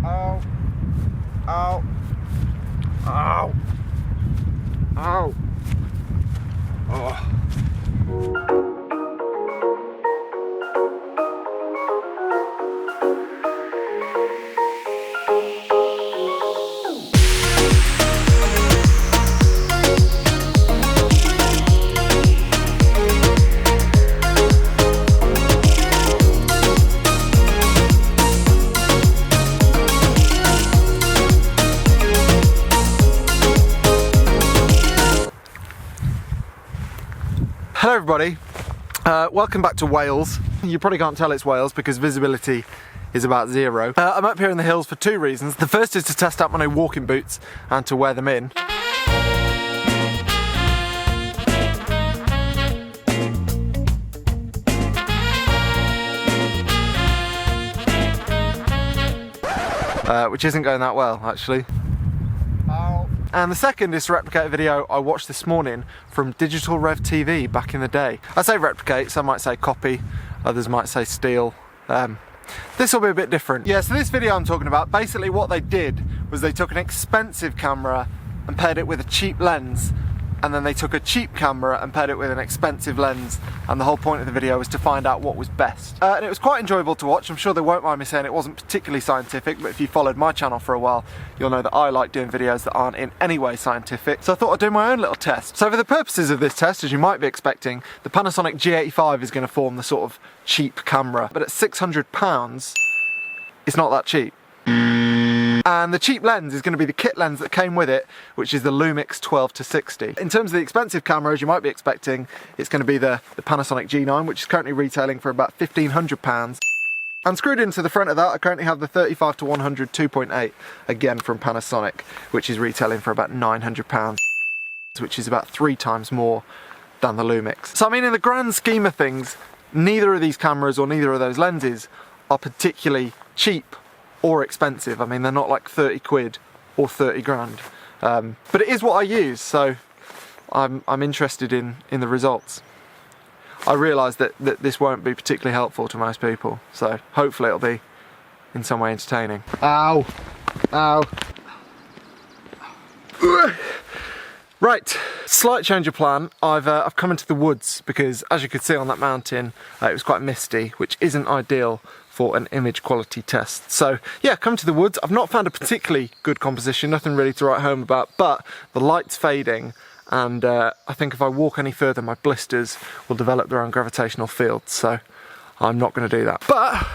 Ow. Ow. Ow. Ow. Oh. Hello everybody, welcome back to Wales. You probably can't tell it's Wales because visibility is about zero. I'm up here in the hills for two reasons. The first is to test out my new walking boots and to wear them in. Which isn't going that well actually. And the second is to replicate a video I watched this morning from DigitalRev TV back in the day. I say replicate, some might say copy, others might say steal. This will be a bit different. Yeah, so this video I'm talking about, basically what they did was they took an expensive camera and paired it with a cheap lens, and then they took a cheap camera and paired it with an expensive lens, and the whole point of the video was to find out what was best. And it was quite enjoyable to watch. I'm sure they won't mind me saying it wasn't particularly scientific, but if you followed my channel for a while, you'll know that I like doing videos that aren't in any way scientific. So I thought I'd do my own little test. So for the purposes of this test, as you might be expecting, the Panasonic G9 is going to form the sort of cheap camera, but at £600, it's not that cheap. And the cheap lens is going to be the kit lens that came with it, which is the Lumix 12-60. In terms of the expensive camera, as you might be expecting, it's going to be the Panasonic G9, which is currently retailing for about £1,500. And screwed into the front of that, I currently have the 35-100 2.8, again from Panasonic, which is retailing for about £900, which is about 3 times more than the Lumix. So I mean, in the grand scheme of things, neither of these cameras or neither of those lenses are particularly cheap or expensive. I mean, they're not like 30 quid or 30 grand. But it is what I use, so I'm interested in the results. I realise that this won't be particularly helpful to most people, so hopefully it'll be in some way entertaining. Ow! Ow! Right, slight change of plan. I've come into the woods because, as you could see on that mountain, it was quite misty, which isn't ideal for an image quality test. So yeah, come to the woods. I've not found a particularly good composition, nothing really to write home about, but the light's fading, and I think if I walk any further, my blisters will develop their own gravitational field, so I'm not going to do that. But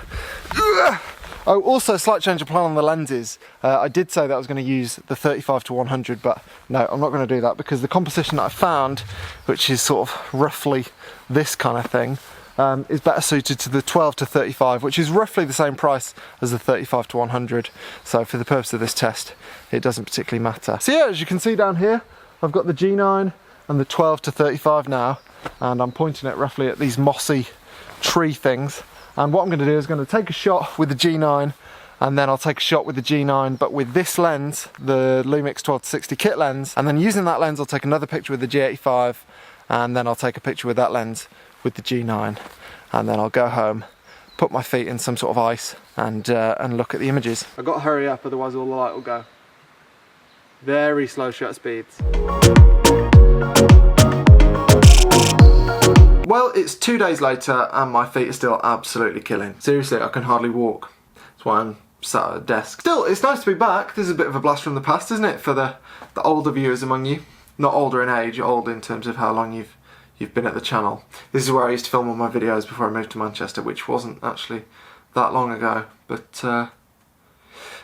oh, also slight change of plan on the lenses. I did say that I was going to use the 35-100, but no, I'm not going to do that because the composition that I found, which is sort of roughly this kind of thing, is better suited to the 12-35, which is roughly the same price as the 35-100. So for the purpose of this test, it doesn't particularly matter. So yeah, as you can see down here, I've got the G9 and the 12-35 now, and I'm pointing it roughly at these mossy tree things. And what I'm going to do is going to take a shot with the G9, and then I'll take a shot with the G9, but with this lens, the Lumix 12-60 kit lens, and then using that lens, I'll take another picture with the G85, and then I'll take a picture with that lens with the G9, and then I'll go home, put my feet in some sort of ice, and look at the images. I've got to hurry up, otherwise all the light will go. Very slow shutter speeds. Well, it's 2 days later and my feet are still absolutely killing. Seriously, I can hardly walk. That's why I'm sat at a desk. Still, it's nice to be back. This is a bit of a blast from the past, isn't it, for the older viewers among you? Not older in age, old in terms of how long you've been at the channel. This is where I used to film all my videos before I moved to Manchester, which wasn't actually that long ago, but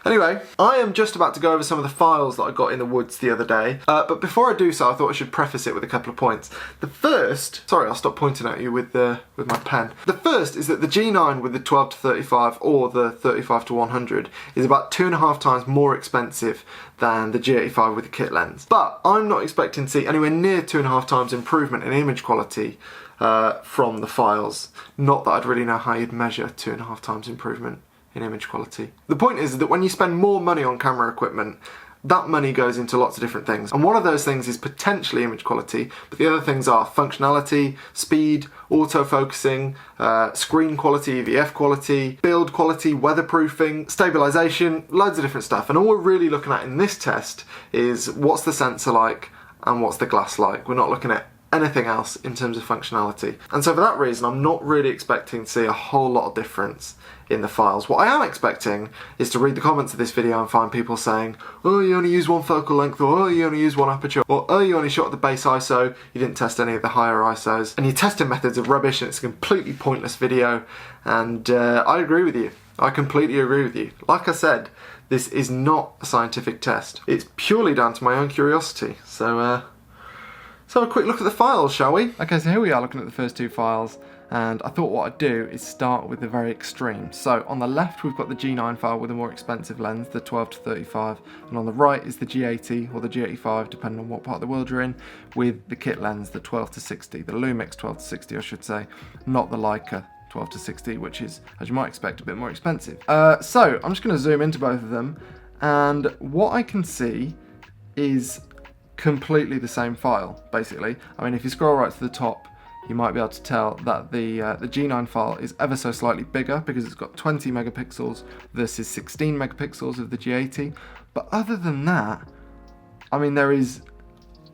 anyway, I am just about to go over some of the files that I got in the woods the other day, but before I do so, I thought I should preface it with a couple of points. The first, sorry, I'll stop pointing at you with my pen. The first is that the G9 with the 12-35 or the 35-100 is about 2.5 times more expensive than the G85 with the kit lens. But I'm not expecting to see anywhere near 2.5 times improvement in image quality from the files. Not that I'd really know how you'd measure 2.5 times improvement in image quality. The point is that when you spend more money on camera equipment, that money goes into lots of different things. And one of those things is potentially image quality, but the other things are functionality, speed, autofocusing, screen quality, EVF quality, build quality, weatherproofing, stabilization, loads of different stuff. And all we're really looking at in this test is what's the sensor like and what's the glass like. We're not looking at anything else in terms of functionality. And so for that reason, I'm not really expecting to see a whole lot of difference in the files. What I am expecting is to read the comments of this video and find people saying, oh, you only use one focal length, or oh, you only use one aperture, or oh, you only shot at the base ISO, you didn't test any of the higher ISOs, and your testing methods are rubbish and it's a completely pointless video. And I agree with you. I completely agree with you. Like I said, this is not a scientific test. It's purely down to my own curiosity. So a quick look at the files, shall we? Okay, so here we are looking at the first two files, and I thought what I'd do is start with the very extreme. So on the left we've got the G9 file with a more expensive lens, the 12-35, and on the right is the G80 or the G85, depending on what part of the world you're in, with the kit lens, the 12-60, the Lumix 12-60 I should say, not the Leica 12-60, which is, as you might expect, a bit more expensive. So I'm just going to zoom into both of them, and what I can see is completely the same file, basically. I mean, if you scroll right to the top, you might be able to tell that the G9 file is ever so slightly bigger because it's got 20 megapixels versus 16 megapixels of the G80. But other than that, I mean, there is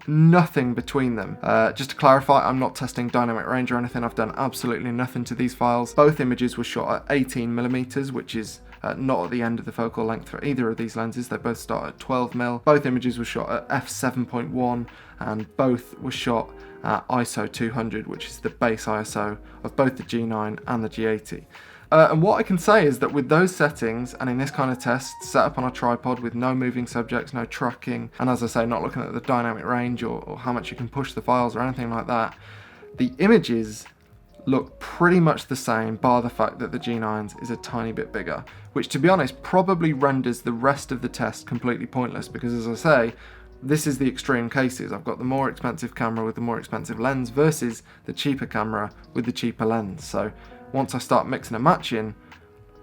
nothing between them. Just to clarify, I'm not testing dynamic range or anything. I've done absolutely nothing to these files. Both images were shot at 18mm, which is not at the end of the focal length for either of these lenses. They both start at 12mm. Both images were shot at f7.1 and both were shot at ISO 200, which is the base ISO of both the G9 and the G80. And what I can say is that with those settings, and in this kind of test, set up on a tripod with no moving subjects, no tracking, and as I say, not looking at the dynamic range or how much you can push the files or anything like that, the images look pretty much the same, bar the fact that the G9's is a tiny bit bigger, which to be honest probably renders the rest of the test completely pointless, because as I say, this is the extreme cases. I've got the more expensive camera with the more expensive lens versus the cheaper camera with the cheaper lens. So once I start mixing and matching,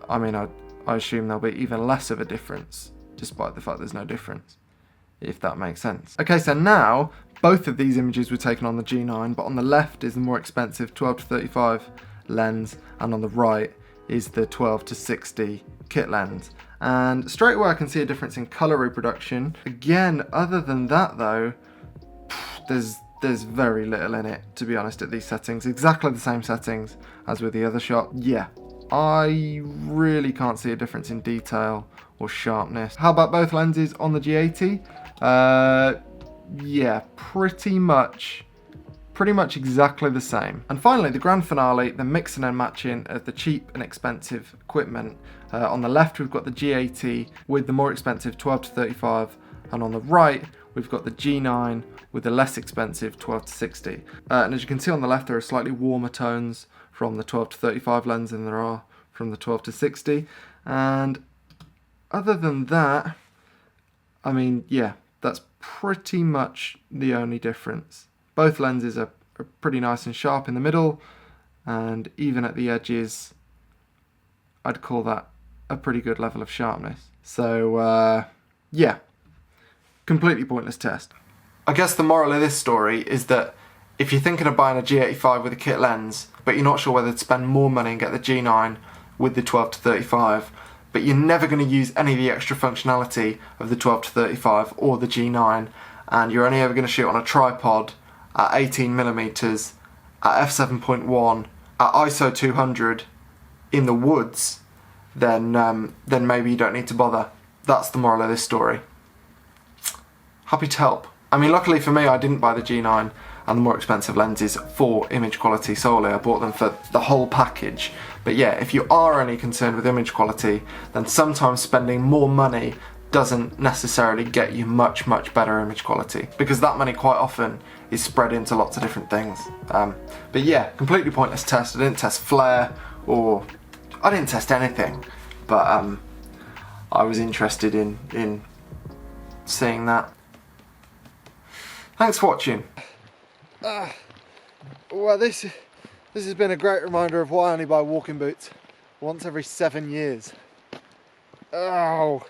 I mean, I assume there'll be even less of a difference, despite the fact there's no difference, if that makes sense. Okay, so now both of these images were taken on the G9, but on the left is the more expensive 12-35 lens, and on the right is the 12-60 kit lens. And straight away I can see a difference in color reproduction. Again, other than that though, there's very little in it, to be honest, at these settings. Exactly the same settings as with the other shot. Yeah, I really can't see a difference in detail or sharpness. How about both lenses on the G80? Yeah, pretty much exactly the same. And finally, the grand finale, the mixing and matching of the cheap and expensive equipment. On the left, we've got the G80 with the more expensive 12-35, and on the right, we've got the G9 with the less expensive 12-60. And as you can see on the left, there are slightly warmer tones from the 12-35 lens than there are from the 12-60. And other than that, I mean, yeah, that's pretty much the only difference. Both lenses are pretty nice and sharp in the middle, and even at the edges, I'd call that a pretty good level of sharpness. So, yeah, completely pointless test. I guess the moral of this story is that if you're thinking of buying a G85 with a kit lens, but you're not sure whether to spend more money and get the G9 with the 12-35, but you're never going to use any of the extra functionality of the 12-35 or the G9, and you're only ever going to shoot on a tripod at 18mm, at f7.1, at ISO 200 in the woods, then maybe you don't need to bother. That's the moral of this story. Happy to help. I mean, luckily for me, I didn't buy the G9 and the more expensive lenses for image quality solely. I bought them for the whole package. But yeah, if you are only concerned with image quality, then sometimes spending more money doesn't necessarily get you much better image quality, because that money quite often is spread into lots of different things. But yeah, completely pointless test. I didn't test flare, or I didn't test anything, but I was interested in seeing that. Thanks for watching. Well, this has been a great reminder of why I only buy walking boots once every 7 years. Oh.